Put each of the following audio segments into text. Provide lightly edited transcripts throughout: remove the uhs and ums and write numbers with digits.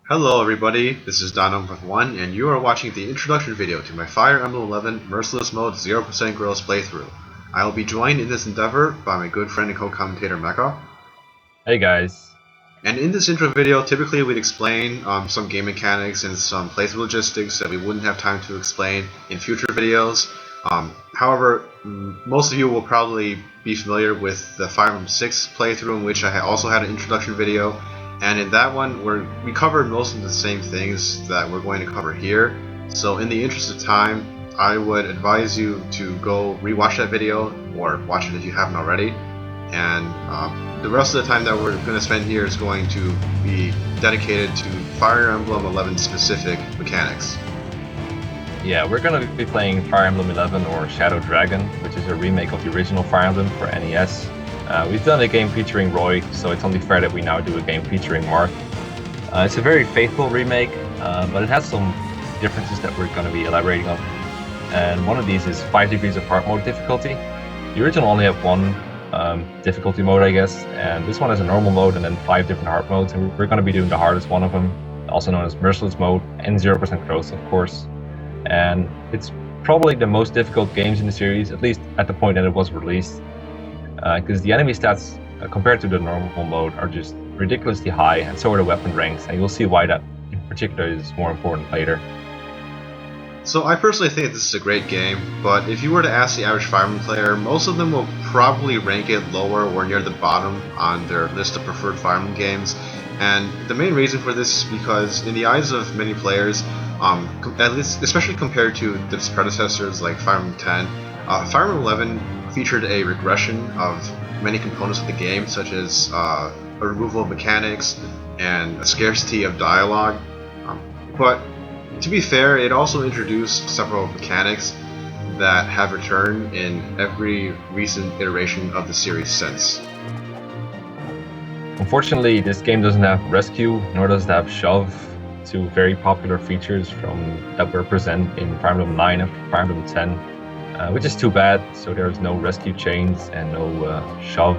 Hello everybody, this is Don1, and you are watching the introduction video to my Fire Emblem 11 Merciless Mode 0% Girls playthrough. I will be joined in this endeavor by my good friend and co-commentator Mekkah. Hey guys. And in this intro video, typically we'd explain some game mechanics and some playthrough logistics that we wouldn't have time to explain in future videos. However, most of you will probably be familiar with the Fire Emblem 6 playthrough, in which I also had an introduction video. And in that one, we covered most of the same things that we're going to cover here. So in the interest of time, I would advise you to go rewatch that video, or watch it if you haven't already. And the rest of the time that we're going to spend here is going to be dedicated to Fire Emblem 11 specific mechanics. Yeah, we're going to be playing Fire Emblem 11 or Shadow Dragon, which is a remake of the original Fire Emblem for NES. We've done a game featuring Roy, so it's only fair that we now do a game featuring Mark. It's a very faithful remake, but it has some differences that we're going to be elaborating on. And one of these is 5 degrees of hard mode difficulty. The original only had one difficulty mode, I guess, and this one has a normal mode and then 5 different hard modes, and we're going to be doing the hardest one of them, also known as Merciless Mode, and 0% growth, of course. And it's probably the most difficult games in the series, at least at the point that it was released. Because the enemy stats compared to the normal mode are just ridiculously high, and so are the weapon ranks, and you'll see why that in particular is more important later. So I personally think this is a great game, but if you were to ask the average Fire Emblem player, most of them will probably rank it lower or near the bottom on their list of preferred Fire Emblem games. And the main reason for this is because in the eyes of many players, at least especially compared to its predecessors like Fire Emblem 10, Fire Emblem 11 featured a regression of many components of the game, such as a removal of mechanics and a scarcity of dialogue. But to be fair, it also introduced several mechanics that have returned in every recent iteration of the series since. Unfortunately, this game doesn't have Rescue, nor does it have Shove, two very popular features that were present in Fire Emblem 9 and Fire Emblem 10. Which is too bad, so there's no rescue chains and no shove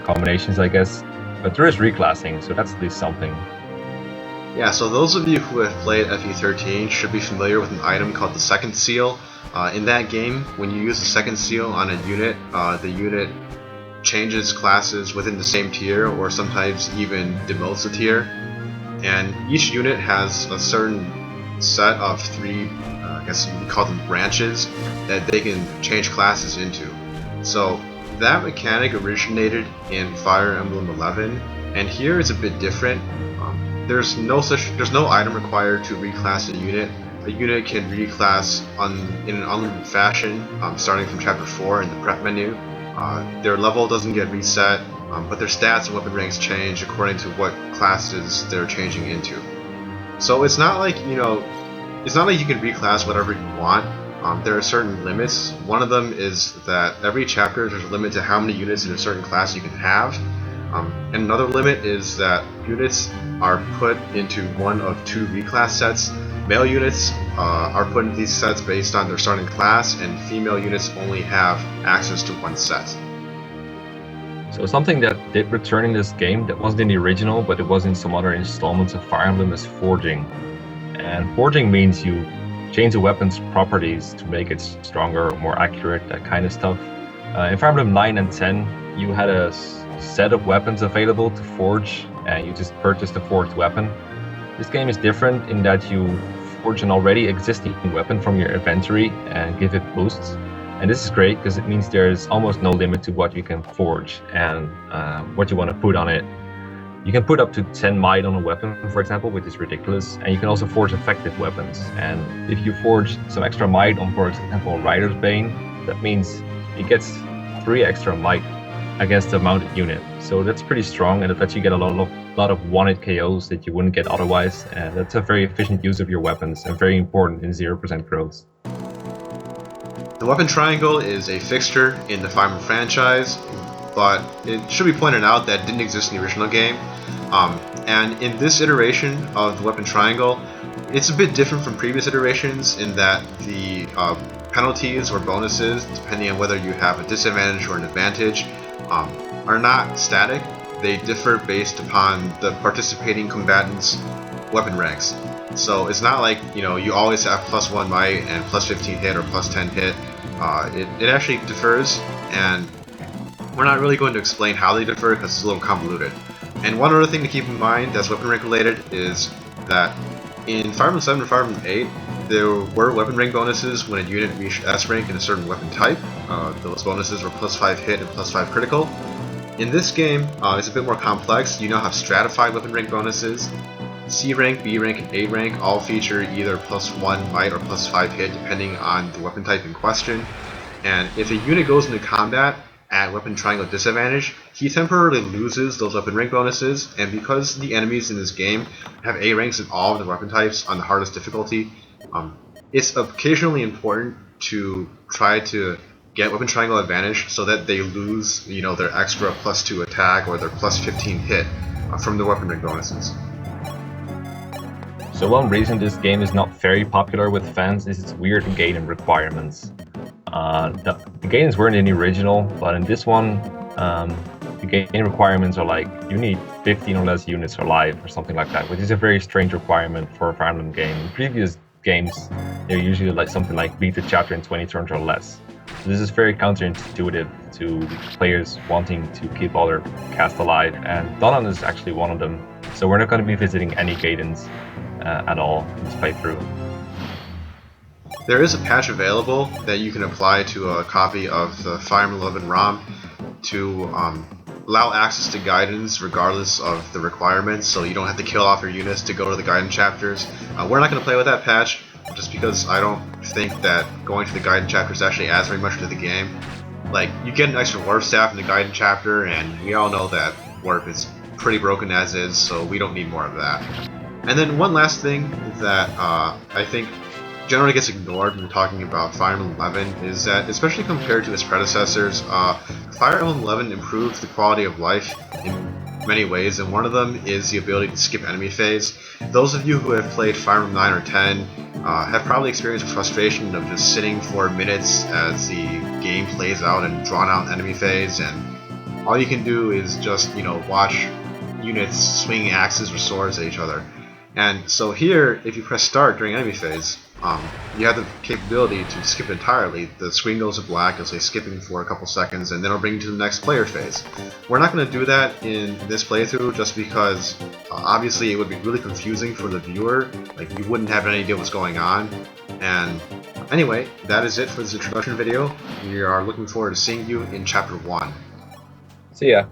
combinations, I guess. But there is reclassing, so that's at least something. Yeah, so those of you who have played FE13 should be familiar with an item called the Second Seal. In that game, when you use the Second Seal on a unit, the unit changes classes within the same tier, or sometimes even demotes a tier. And each unit has a certain set of 3, I guess we call them branches, that they can change classes into. So that mechanic originated in Fire Emblem 11, and here it's a bit different. There's no item required to reclass a unit. A unit can reclass in an unlimited fashion, starting from Chapter 4 in the prep menu. Their level doesn't get reset, but their stats and weapon ranks change according to what classes they're changing into. So it's not like you can reclass whatever you want. There are certain limits. One of them is that every chapter there's a limit to how many units in a certain class you can have. And another limit is that units are put into one of 2 reclass sets. Male units are put into these sets based on their starting class, and female units only have access to 1 set. So something that did return in this game that wasn't in the original, but it was in some other installments of Fire Emblem, is forging. And forging means you change a weapon's properties to make it stronger or more accurate, that kind of stuff. In Fire Emblem 9 and 10, you had a set of weapons available to forge, and you just purchased a forged weapon. This game is different in that you forge an already existing weapon from your inventory and give it boosts. And this is great because it means there's almost no limit to what you can forge and what you want to put on it. You can put up to 10 might on a weapon, for example, which is ridiculous, and you can also forge effective weapons. And if you forge some extra might on, for example, Rider's Bane, that means it gets 3 extra might against the mounted unit. So that's pretty strong, and it lets you get a lot of wanted KOs that you wouldn't get otherwise, and that's a very efficient use of your weapons and very important in 0% growth. The weapon triangle is a fixture in the Fire Emblem franchise, but it should be pointed out that it didn't exist in the original game. And in this iteration of the weapon triangle, it's a bit different from previous iterations in that the penalties or bonuses, depending on whether you have a disadvantage or an advantage, are not static. They differ based upon the participating combatants' weapon ranks. So it's not like, you know, you always have +1 might and +15 hit or +10 hit. It actually differs, and we're not really going to explain how they differ because it's a little convoluted. And one other thing to keep in mind that's weapon rank related is that in Fire Emblem 7 and Fire Emblem 8, there were weapon rank bonuses when a unit reached S rank in a certain weapon type. Those bonuses were +5 hit and +5 critical. In this game, it's a bit more complex. You now have stratified weapon rank bonuses. C rank, B rank, and A rank all feature either +1 might or +5 hit depending on the weapon type in question. And if a unit goes into combat at weapon triangle disadvantage, he temporarily loses those weapon rank bonuses, and because the enemies in this game have A ranks in all of the weapon types on the hardest difficulty, it's occasionally important to try to get weapon triangle advantage so that they lose, you know, their extra +2 attack or their +15 hit from the weapon rank bonuses. So one reason this game is not very popular with fans is its weird gain requirements. The gains weren't in the original, but in this one, the gain requirements are like, you need 15 or less units alive or something like that, which is a very strange requirement for a Fire Emblem game. In previous games, they're usually like something like beat the chapter in 20 turns or less. So this is very counterintuitive to players wanting to keep all their cast alive, and Donan is actually one of them. So we're not going to be visiting any cadence at all in this playthrough. There is a patch available that you can apply to a copy of the Fire Emblem 11 ROM to allow access to guidance regardless of the requirements, so you don't have to kill off your units to go to the guidance chapters. We're not going to play with that patch just because I don't think that going to the guidance chapters actually adds very much to the game. Like, you get an extra warp staff in the guidance chapter, and we all know that warp is pretty broken as is, so we don't need more of that. And then one last thing that I think generally gets ignored when we're talking about Fire Emblem 11 is that, especially compared to its predecessors, Fire Emblem 11 improves the quality of life in many ways, and one of them is the ability to skip enemy phase. Those of you who have played Fire Emblem 9 or 10 have probably experienced the frustration of just sitting for minutes as the game plays out and drawn out enemy phase, and all you can do is just, you know, watch units swing axes or swords at each other. And so here, if you press start during enemy phase, you have the capability to skip entirely. The screen goes to black, it'll say skipping for a couple seconds, and then it'll bring you to the next player phase. We're not going to do that in this playthrough just because obviously it would be really confusing for the viewer. Like, you wouldn't have any idea what's going on. And anyway, that is it for this introduction video. We are looking forward to seeing you in Chapter 1. See ya.